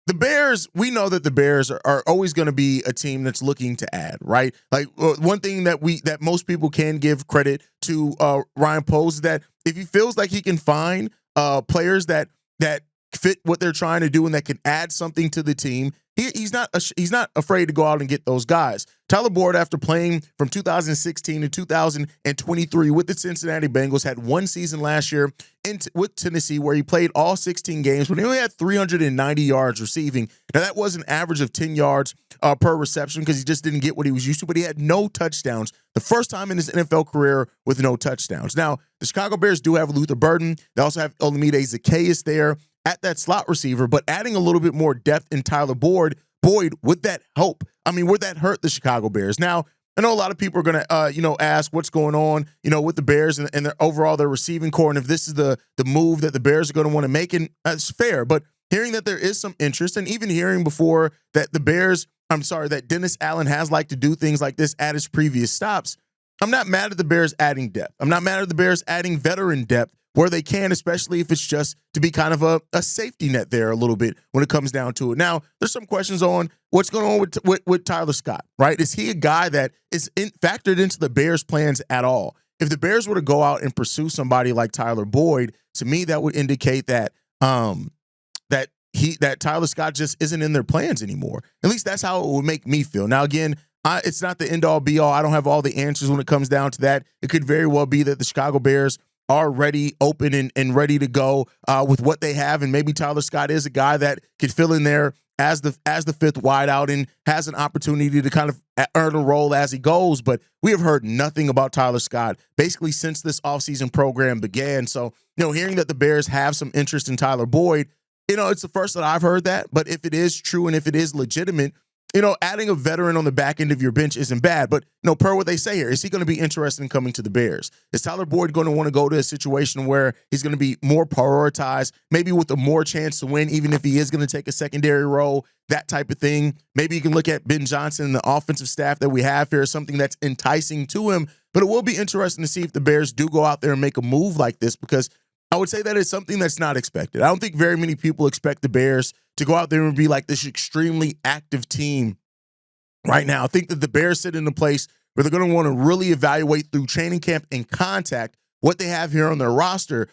the Bears, we know that the Bears are always going to be a team that's looking to add, right? Like one thing that most people can give credit to Ryan Poles is that if he feels like he can find players that fit what they're trying to do and that can add something to the team, he's not afraid to go out and get those guys. Tyler Boyd, after playing from 2016 to 2023 with the Cincinnati Bengals, had one season last year with Tennessee where he played all 16 games, but he only had 390 yards receiving. Now, that was an average of 10 yards per reception because he just didn't get what he was used to, but he had no touchdowns. The first time in his NFL career with no touchdowns. Now, the Chicago Bears do have Luther Burden. They also have Olamide Zaccheaus there at that slot receiver, but adding a little bit more depth in Tyler Boyd, would that help? I mean, would that hurt the Chicago Bears? Now, I know a lot of people are going to, ask what's going on, with the Bears and their receiving core, and if this is the move that the Bears are going to want to make, and that's fair. But hearing that there is some interest, and even hearing before that that Dennis Allen has liked to do things like this at his previous stops, I'm not mad at the Bears adding depth. I'm not mad at the Bears adding veteran depth where they can, especially if it's just to be kind of a safety net there a little bit when it comes down to it. Now, there's some questions on what's going on with Tyler Scott, right? Is he a guy that is factored into the Bears' plans at all? If the Bears were to go out and pursue somebody like Tyler Boyd, to me, that would indicate that that Tyler Scott just isn't in their plans anymore. At least that's how it would make me feel. Now, again, it's not the end-all, be-all. I don't have all the answers when it comes down to that. It could very well be that the Chicago Bears are ready, open, and ready to go with what they have, and maybe Tyler Scott is a guy that could fill in there as the fifth wideout and has an opportunity to kind of earn a role as he goes. But we have heard nothing about Tyler Scott basically since this offseason program began. So, hearing that the Bears have some interest in Tyler Boyd, it's the first that I've heard that. But if it is true and if it is legitimate, adding a veteran on the back end of your bench isn't bad. But, per what they say here, is he going to be interested in coming to the Bears? Is Tyler Boyd going to want to go to a situation where he's going to be more prioritized, maybe with a more chance to win, even if he is going to take a secondary role, that type of thing? Maybe you can look at Ben Johnson and the offensive staff that we have here as something that's enticing to him. But it will be interesting to see if the Bears do go out there and make a move like this, because I would say that is something that's not expected. I don't think very many people expect the Bears to go out there and be like this extremely active team right now. I think that the Bears sit in a place where they're going to want to really evaluate through training camp and contact what they have here on their roster.